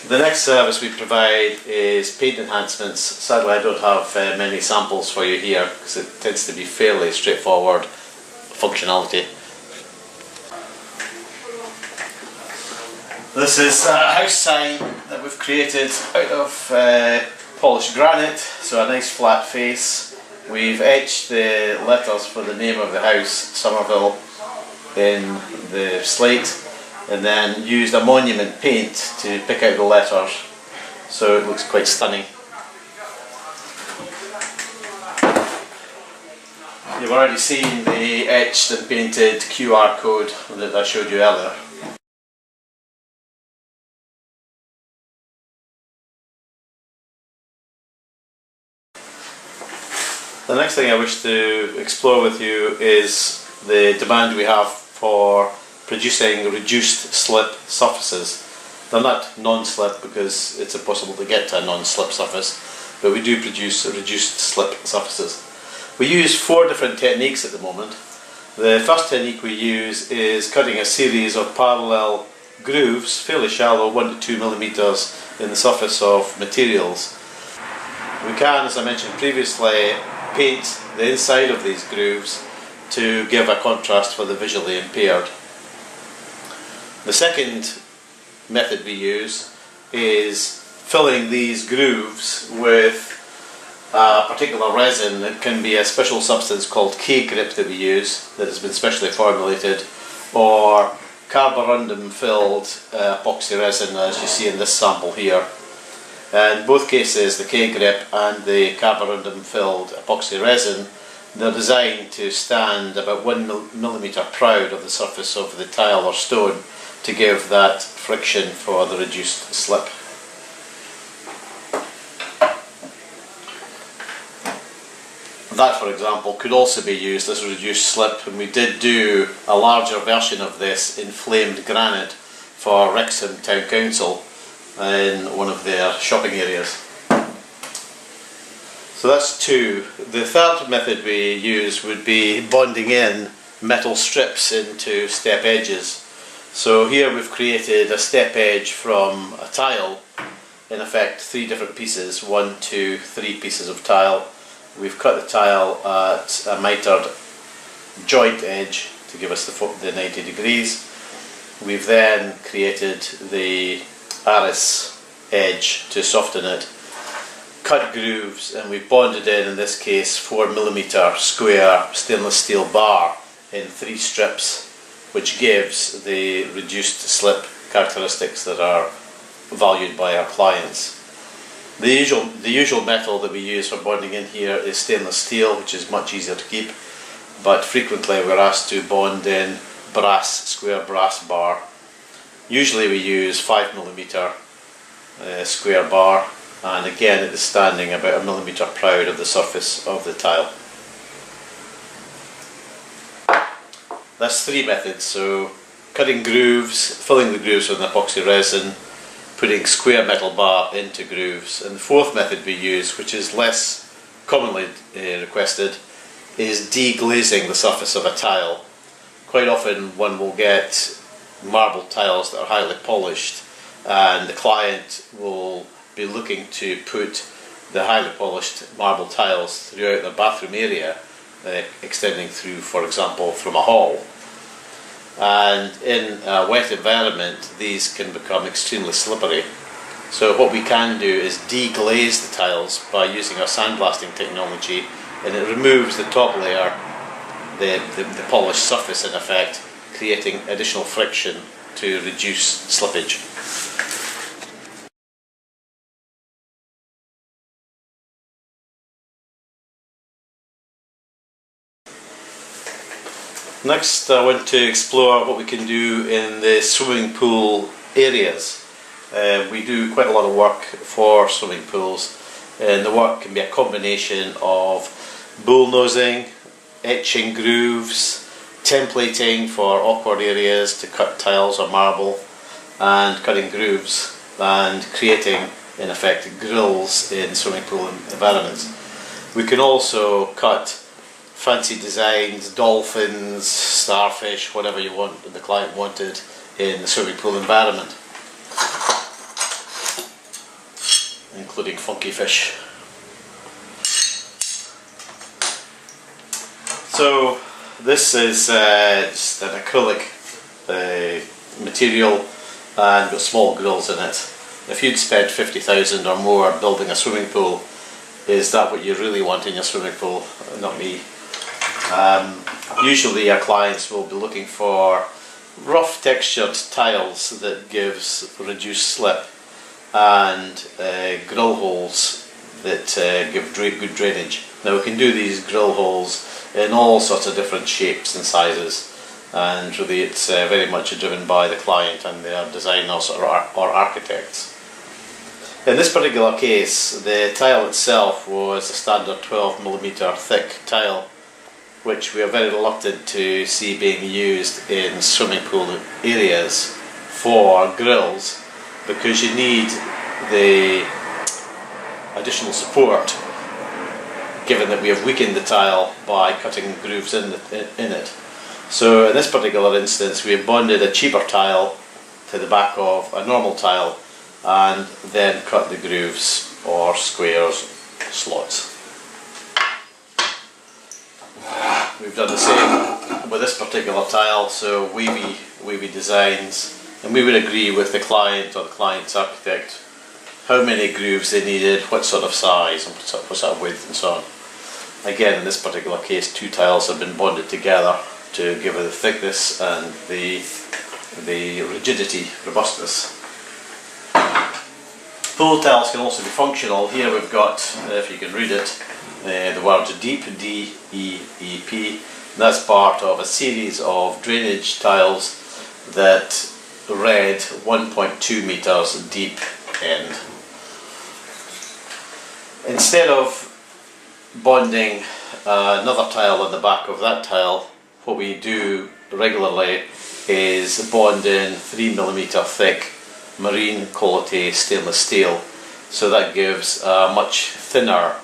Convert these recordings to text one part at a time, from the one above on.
The next service we provide is paint enhancements. Sadly I don't have many samples for you here because it tends to be fairly straightforward functionality. This is a house sign that we've created out of polished granite, so a nice flat face. We've etched the letters for the name of the house, Somerville, in the slate, and then used a monument paint to pick out the letters, so it looks quite stunning. You've already seen the etched and painted QR code that I showed you earlier. The next thing I wish to explore with you is the demand we have for producing reduced slip surfaces. They're not non-slip because it's impossible to get to a non-slip surface, but we do produce reduced slip surfaces. We use 4 different techniques at the moment. The first technique we use is cutting a series of parallel grooves, fairly shallow, 1 to 2 millimeters in the surface of materials. We can, as I mentioned previously, paint the inside of these grooves to give a contrast for the visually impaired. The second method we use is filling these grooves with a particular resin. It can be a special substance called K-grip that we use that has been specially formulated, or carborundum filled epoxy resin as you see in this sample here. In both cases, the K-grip and the carborundum filled epoxy resin, they're designed to stand about 1 millimeter proud of the surface of the tile or stone to give that friction for the reduced slip. That, for example, could also be used as a reduced slip, and we did do a larger version of this in flamed granite for Wrexham Town Council in one of their shopping areas. So that's 2. The third method we use would be bonding in metal strips into step edges. So here we've created a step edge from a tile, in effect 3 different pieces, 1, 2, 3 pieces of tile. We've cut the tile at a mitered joint edge to give us the 90 degrees. We've then created the Aris edge to soften it, cut grooves, and we've bonded in this case 4mm square stainless steel bar in 3 strips, which gives the reduced slip characteristics that are valued by our clients. The usual metal that we use for bonding in here is stainless steel, which is much easier to keep, but frequently we're asked to bond in square brass bar. Usually we use 5mm square bar, and again it is standing about 1 millimeter proud of the surface of the tile. That's 3 methods, so cutting grooves, filling the grooves with an epoxy resin, putting square metal bar into grooves, and the 4th method we use, which is less commonly requested, is deglazing the surface of a tile. Quite often one will get marble tiles that are highly polished, and the client will be looking to put the highly polished marble tiles throughout their bathroom area, extending through, for example, from a hall. And in a wet environment these can become extremely slippery. So what we can do is deglaze the tiles by using our sandblasting technology, and it removes the top layer, the polished surface in effect, creating additional friction to reduce slippage. Next I want to explore what we can do in the swimming pool areas. We do quite a lot of work for swimming pools, and the work can be a combination of bullnosing, etching grooves, templating for awkward areas to cut tiles or marble, and cutting grooves and creating, in effect, grills in swimming pool environments. We can also cut fancy designs, dolphins, starfish, whatever you want, the client wanted in the swimming pool environment. including funky fish. So this is just an acrylic material and got small grills in it. If you'd spent 50,000 or more building a swimming pool, is that what you really want in your swimming pool? Not me. Usually our clients will be looking for rough textured tiles that gives reduced slip and grill holes that give good drainage. Now we can do these grill holes in all sorts of different shapes and sizes, and really it's very much driven by the client and their designers or architects. In this particular case, the tile itself was a standard 12mm thick tile, which we are very reluctant to see being used in swimming pool areas for grills, because you need the additional support, given that we have weakened the tile by cutting grooves in it. So in this particular instance, we have bonded a cheaper tile to the back of a normal tile and then cut the grooves or squares, slots. We've done the same with this particular tile, so wavy designs, and we would agree with the client or the client's architect how many grooves they needed, what sort of size and what sort of width and so on. Again, in this particular case, two tiles have been bonded together to give it the thickness and the rigidity, robustness. Pool tiles can also be functional. Here we've got, if you can read it, the word deep, D-E-E-P. That's part of a series of drainage tiles that read 1.2 meters deep end. Instead of bonding another tile on the back of that tile, what we do regularly is bond in 3mm thick marine quality stainless steel, so that gives a much thinner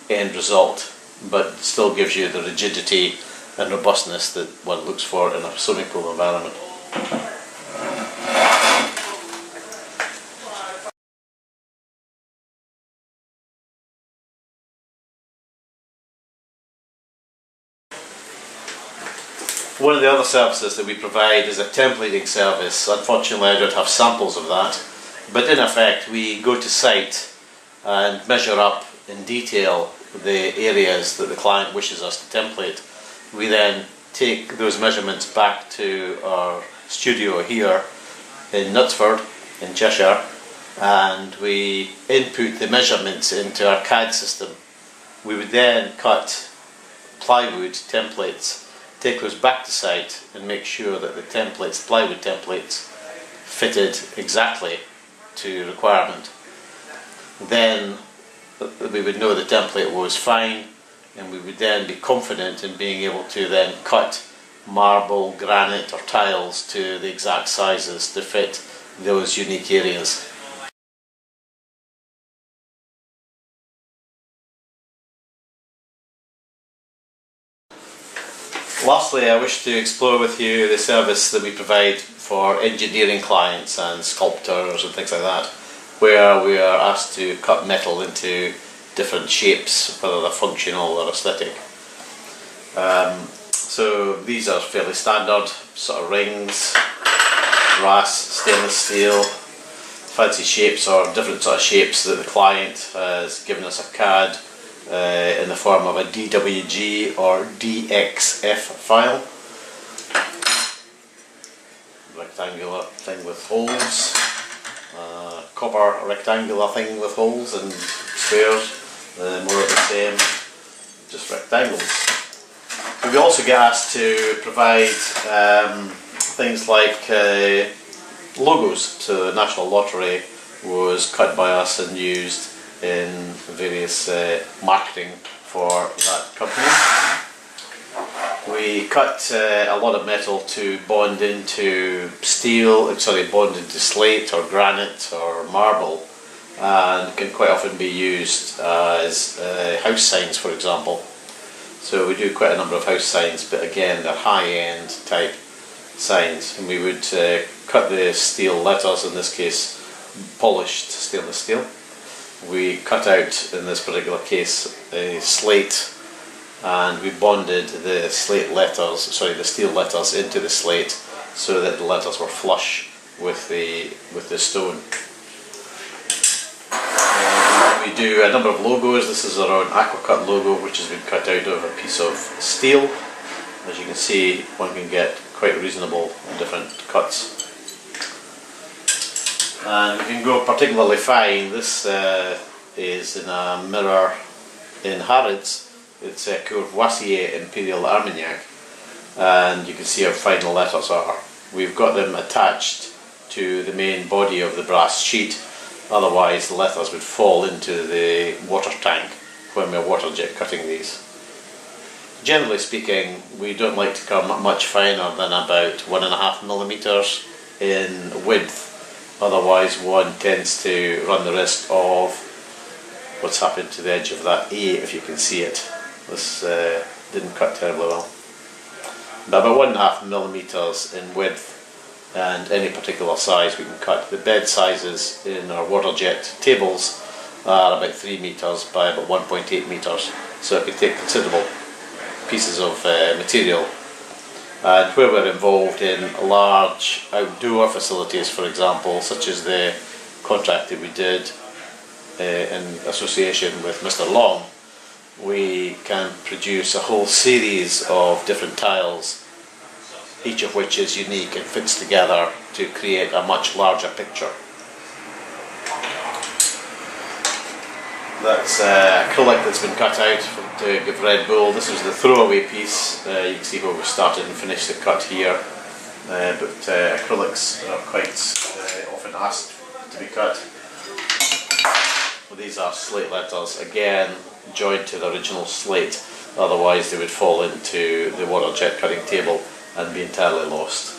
end result but still gives you the rigidity and robustness that one looks for in a swimming pool environment. One of the other services that we provide is a templating service. Unfortunately, I don't have samples of that, but in effect we go to site and measure up in detail the areas that the client wishes us to template. We then take those measurements back to our studio here in Knutsford in Cheshire, and we input the measurements into our CAD system. We would then cut plywood templates, take those back to site and make sure that the templates, plywood templates, fitted exactly to requirement. Then we would know the template was fine, and we would then be confident in being able to then cut marble, granite or tiles to the exact sizes to fit those unique areas. Lastly, I wish to explore with you the service that we provide for engineering clients and sculptors and things like that, where we are asked to cut metal into different shapes, whether they're functional or aesthetic. So these are fairly standard, sort of rings, brass, stainless steel, fancy shapes or different sort of shapes that the client has given us a CAD in the form of a DWG or DXF file. Rectangular thing with holes, copper rectangular thing with holes, and squares, more of the same, just rectangles. We also get asked to provide things like logos. So the National Lottery was cut by us and used in various marketing for that company. We cut a lot of metal to bond into bond into slate or granite or marble, and can quite often be used as house signs, for example. So we do quite a number of house signs, but again they're high-end type signs, and we would cut the steel letters, in this case polished stainless steel, we cut out, in this particular case, a slate, and we bonded the slate letters, sorry, the steel letters into the slate so that the letters were flush with the stone. We do a number of logos. This is our own Aquacut logo, which has been cut out of a piece of steel. As you can see, one can get quite reasonable different cuts. And we can go particularly fine. This is in a mirror in Harrods. It's a Courvoisier Imperial Armagnac, and you can see how fine the letters are. We've got them attached to the main body of the brass sheet, otherwise the letters would fall into the water tank when we're water jet cutting these. Generally speaking, we don't like to come much finer than about 1.5 millimeters in width, otherwise one tends to run the risk of what's happened to the edge of that A, if you can see it. This didn't cut terribly well. But about 1.5 millimeters in width, and any particular size we can cut. The bed sizes in our water jet tables are about 3 meters by about 1.8 meters, so it can take considerable pieces of material. And where we're involved in large outdoor facilities, for example, such as the contract that we did in association with Mr. Long, we can produce a whole series of different tiles, each of which is unique and fits together to create a much larger picture. That's acrylic that's been cut out to give Red Bull. This is the throwaway piece. You can see where we started and finished the cut here. But acrylics are quite often asked to be cut. Well, these are slate letters, again joined to the original slate, otherwise they would fall into the water jet cutting table and be entirely lost.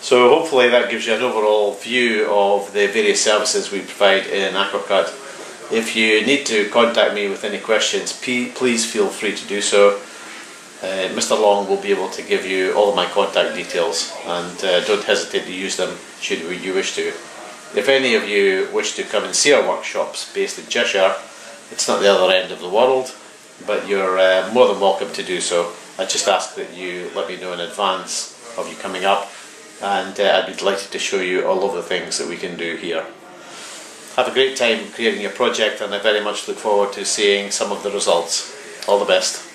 So hopefully that gives you an overall view of the various services we provide in Aquacut. If you need to contact me with any questions, please feel free to do so. Mr. Long will be able to give you all of my contact details, and don't hesitate to use them should you wish to. If any of you wish to come and see our workshops based in Cheshire, it's not the other end of the world, but you're more than welcome to do so. I just ask that you let me know in advance of you coming up, and I'd be delighted to show you all of the things that we can do here. Have a great time creating your project, and I very much look forward to seeing some of the results. All the best.